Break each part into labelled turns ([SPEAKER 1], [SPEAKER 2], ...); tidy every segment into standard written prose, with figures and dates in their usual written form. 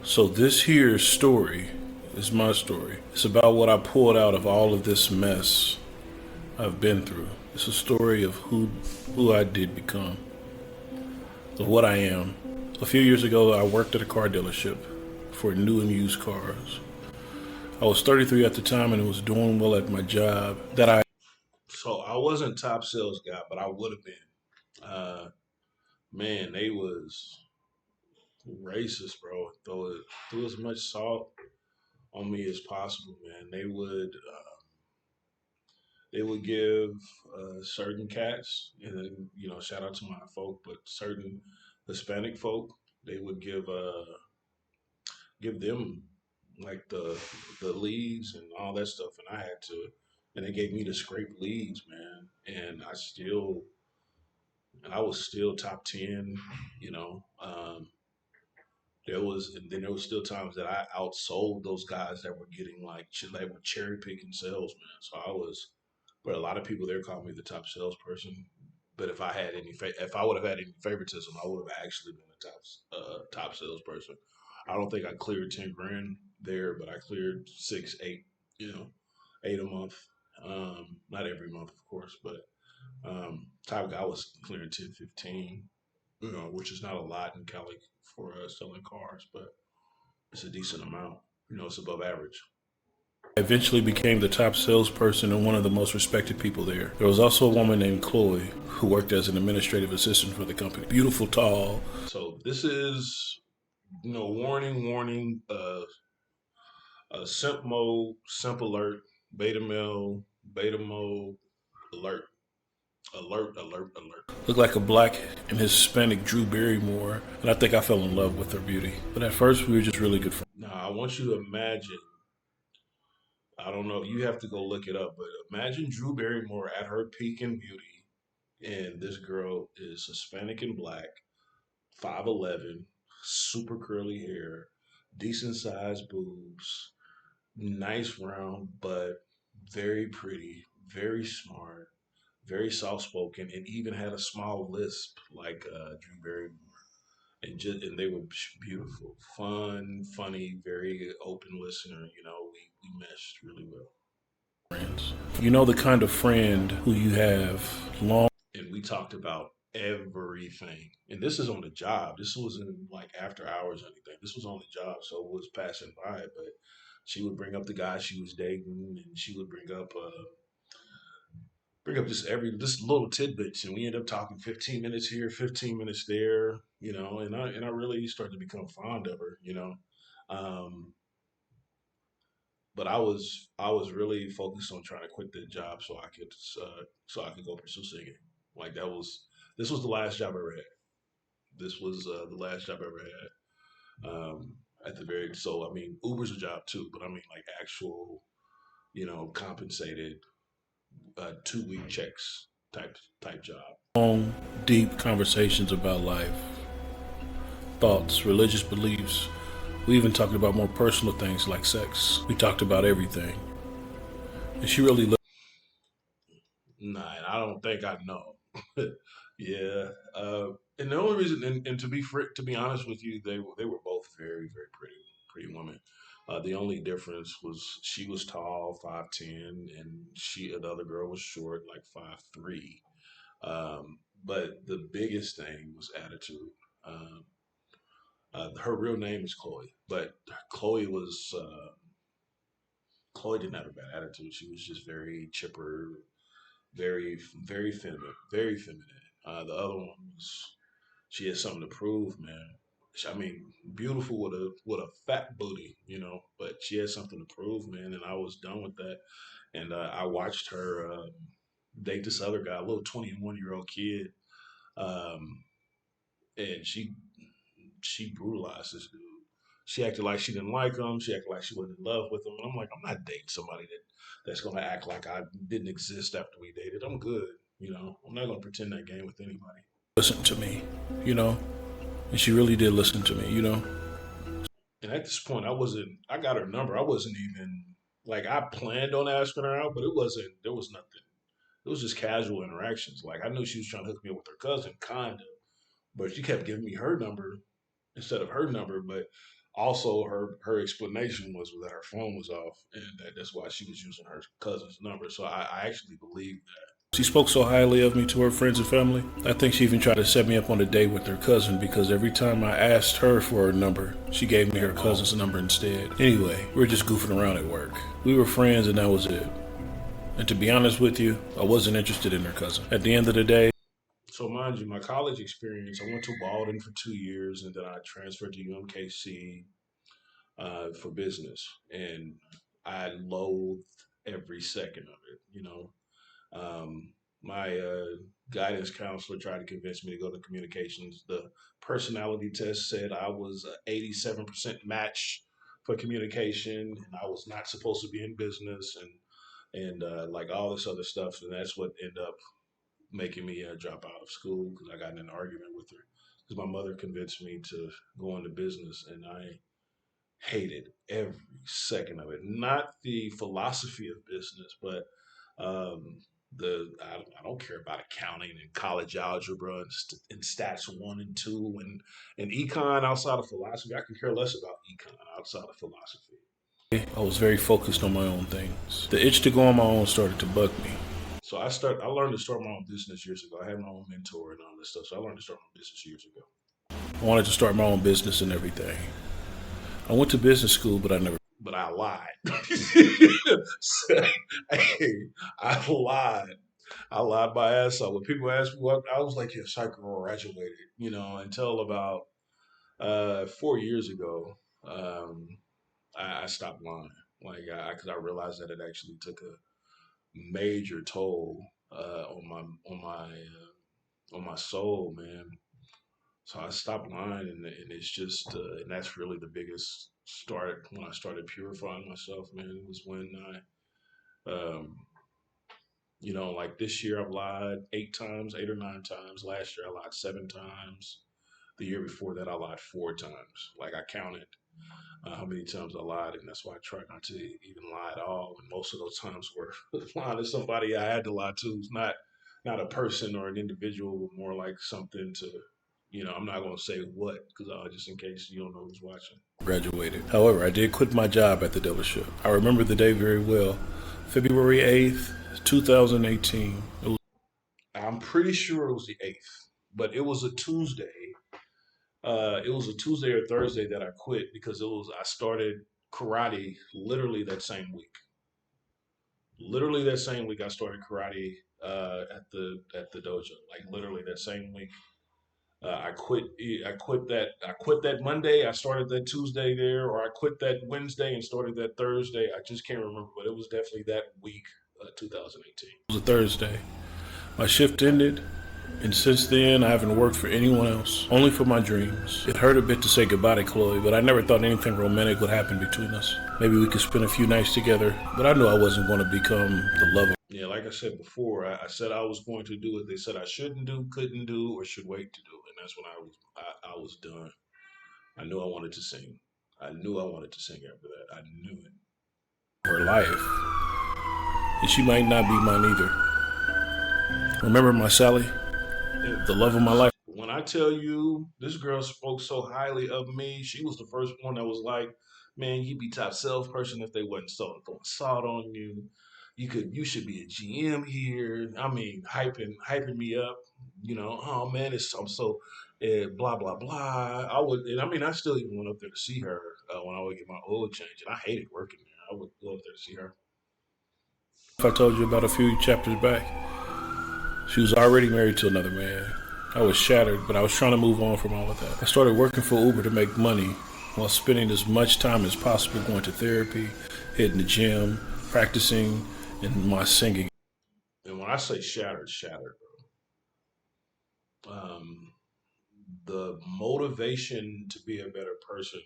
[SPEAKER 1] So this here story is my story. It's about what I pulled out of all of this mess I've been through. It's a story of who I did become, of what I am. A few years ago, I worked at a car dealership for new and used cars. I was 33 at the time and was doing well at my job. So I wasn't top sales guy, but I would have been. Man, they was racist, bro. Throw as much salt on me as possible, man. They would give certain cats, and then shout out to my folk, but certain Hispanic folk, they would give them like the leads and all that stuff, and I had to, and they gave me the scrape leads, man, and I was still top 10, you know. And then there was still times that I outsold those guys that were getting like they were cherry picking salesmen. So I was, but a lot of people there called me the top salesperson. But if I would have had any favoritism, I would have actually been the top salesperson. I don't think I cleared 10 grand there, but I cleared 6, 8, you know, 8 a month. Not every month, of course, but top guy was clearing 10, 15, which is not a lot in Cali for selling cars, but it's a decent amount. It's above average. I eventually became the top salesperson and one of the most respected people there. There was also a woman named Chloe who worked as an administrative assistant for the company. Beautiful, tall. So this is, warning, warning, simp mode, simp alert, beta mode, alert. Alert, alert, alert. Looked like a black and Hispanic Drew Barrymore, and I think I fell in love with her beauty. But at first, we were just really good friends. Now, I want you to imagine, I don't know, you have to go look it up, but imagine Drew Barrymore at her peak in beauty, and this girl is Hispanic and black, 5'11", super curly hair, decent sized boobs, nice round butt, very pretty, very smart, very soft spoken, and even had a small lisp like Drew Barrymore. And they were beautiful, fun, funny, very open listener. We meshed really well. Friends, the kind of friend who you have long. And we talked about everything. And this is on the job. This wasn't like after hours or anything. This was on the job, so it was passing by. But she would bring up the guy she was dating, and she would bring up just little tidbits, and we end up talking 15 minutes here, 15 minutes there, and I really started to become fond of her, um, but I was really focused on trying to quit that job so I could go pursue singing. Like this was the last job I ever had. This was the last job I ever had. At the very so I mean Uber's a job too, but I mean like actual compensated 2 week checks type job. Long, deep conversations about life, thoughts, religious beliefs. We even talked about more personal things like sex. We talked about everything. And she really looked. Nah, and I don't think I know. Yeah. And the only reason, and to be honest with you, they were both very very pretty women. The only difference was she was tall, 5'10", and the other girl was short, like 5'3". But the biggest thing was attitude. Um, her real name is Chloe, but Chloe was Chloe didn't have a bad attitude. She was just very chipper, very very feminine, very feminine. The other one was she had something to prove, man. I mean, beautiful with a fat booty, but she had something to prove, man. And I was done with that. And I watched her date this other guy, a little 21-year-old kid, um, and she brutalized this dude. She acted like she didn't like him. She acted like she wasn't in love with him. And I'm like, I'm not dating somebody that's gonna act like I didn't exist after we dated. I'm good. I'm not gonna pretend that game with anybody. Listen to me, you know, and she really did listen to me. And at this point, I got her number. I wasn't even like I planned on asking her out, but there was nothing. It was just casual interactions. Like I knew she was trying to hook me up with her cousin, kinda, but she kept giving me her number instead of her number. But Also, her explanation was that her phone was off, and that's why she was using her cousin's number. So I actually believe that.
[SPEAKER 2] She spoke so highly of me to her friends and family. I think she even tried to set me up on a date with her cousin because every time I asked her for her number, she gave me her
[SPEAKER 1] Oh,
[SPEAKER 2] cousin's number instead. Anyway, we were just goofing around at work. We were friends and that was it. And to be honest with you, I wasn't interested in her cousin. At the end of the day,
[SPEAKER 1] so mind you, my college experience, I went to Walden for 2 years, and then I transferred to UMKC for business, and I loathed every second of it. My guidance counselor tried to convince me to go to communications. The personality test said I was an 87% match for communication, and I was not supposed to be in business, and like all this other stuff. And that's what ended up making me drop out of school because I got in an argument with her because my mother convinced me to go into business, and I hated every second of it. Not the philosophy of business, but um, I don't care about accounting and college algebra and stats 1 and 2 and econ outside of philosophy. I can care less about econ outside of philosophy.
[SPEAKER 2] I was very focused on my own things. The itch to go on my own started to bug me.
[SPEAKER 1] So I learned to start my own business years ago. I had my own mentor and all this stuff. So I learned to start my business years ago.
[SPEAKER 2] I wanted to start my own business and everything. I went to business school, but I never.
[SPEAKER 1] But I lied. Hey, I lied. I lied my ass off. When people asked me what, I was like, yes, I graduated, until about 4 years ago. Um, I stopped lying. Like, because I realized that it actually took a major toll on my soul, man. So I stopped lying, and it's just, and that's really the biggest start when I started purifying myself, man. It was when um, like this year I've lied 8 times, 8 or 9 times. Last year I lied 7 times. The year before that I lied 4 times. Like I counted how many times I lied, and that's why I try not to even lie at all. And most of those times were lying to somebody I had to lie to. It's not a person or an individual, but more like something to, I'm not gonna say what because just in case you don't know who's watching.
[SPEAKER 2] Graduated. However, I did quit my job at the dealership. I remember the day very well. February 8th, 2018. It was
[SPEAKER 1] I'm pretty sure it was the 8th, but it was a Tuesday. It was a Tuesday or Thursday that I quit because I started karate literally that same week. Literally that same week I started karate at the dojo. Like literally that same week. I quit. I quit that Monday. I started that Tuesday there, or I quit that Wednesday and started that Thursday. I just can't remember, but it was definitely that week, 2018.
[SPEAKER 2] a Thursday. My shift ended, and since then, I haven't worked for anyone else, only for my dreams. It hurt a bit to say goodbye to Chloe, but I never thought anything romantic would happen between us. Maybe we could spend a few nights together, but I knew I wasn't going to become the love of.
[SPEAKER 1] Yeah, like I said before, I said I was going to do what they said I shouldn't do, couldn't do, or should wait to do, and that's when I was done. I knew I wanted to sing. I knew I wanted to sing after that. I knew it.
[SPEAKER 2] Her life, and she might not be mine either. Remember my Sally,
[SPEAKER 1] And
[SPEAKER 2] the love of my life.
[SPEAKER 1] when I tell you this girl spoke so highly of me, she was the first one that was like, "Man, you'd be top salesperson if they wasn't so throwing salt on you. You should be a GM here. I mean, hyping me up. Oh man, I'm so blah blah blah. I mean, I still even went up there to see her when I would get my oil change, and I hated working there. I would go up there to see her.
[SPEAKER 2] I told you about a few chapters back. She was already married to another man. I was shattered, but I was trying to move on from all of that. I started working for Uber to make money while spending as much time as possible going to therapy, hitting the gym, practicing, and my singing.
[SPEAKER 1] And when I say shattered, shattered. Um, the motivation to be a better person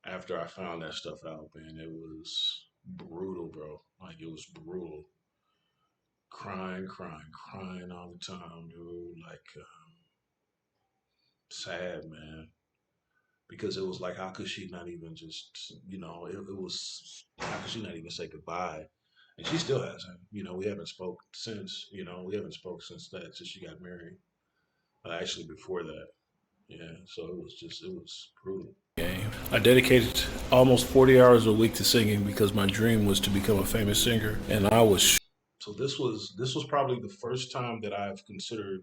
[SPEAKER 1] after I found that stuff out, man, it was brutal, bro. Like it was brutal. Crying, crying, crying all the time, dude. Like sad, man. Because it was like, how could she not even just, it was, how could she not even say goodbye? And she still hasn't. We haven't spoke since. We haven't spoke since that, since she got married. Actually, before that, yeah. So it was brutal.
[SPEAKER 2] game. I dedicated almost 40 hours a week to singing because my dream was to become a famous singer, and I was
[SPEAKER 1] So this was probably the first time that I've considered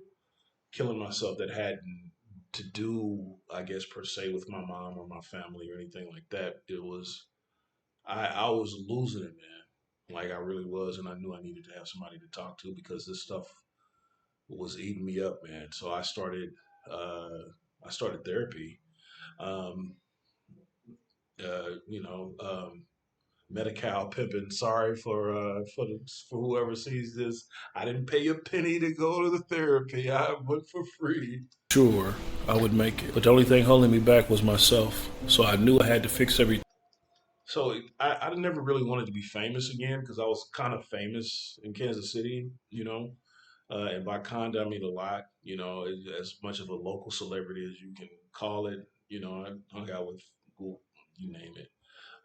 [SPEAKER 1] killing myself that hadn't to do, I guess, per se with my mom or my family or anything like that. It was I was losing it, man. Like I really was, and I knew I needed to have somebody to talk to because this stuff was eating me up, man. So uh, I started therapy. Um, you know, Medi-Cal pimping. Sorry for whoever sees this. I didn't pay a penny to go to the therapy. I went for free.
[SPEAKER 2] sure I would make it. But the only thing holding me back was myself. So I knew I had to fix everything.
[SPEAKER 1] So I never really wanted to be famous again because I was kind of famous in Kansas City, you know. And by kinda, I mean a lot, you know, as much of a local celebrity as you can call it. You know, I hung out with, well, you name it.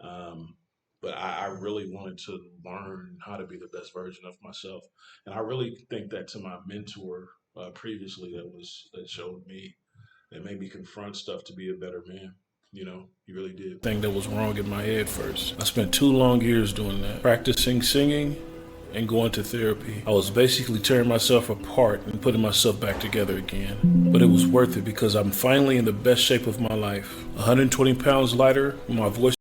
[SPEAKER 1] Um, but I really wanted to learn how to be the best version of myself, and I really think that to my mentor previously, that showed me that made me confront stuff to be a better man. You know, he really did.
[SPEAKER 2] Thing that was wrong in my head first. I spent 2 long years doing that, practicing singing and going to therapy. I was basically tearing myself apart and putting myself back together again. But it was worth it because I'm finally in the best shape of my life. 120 pounds lighter, my voice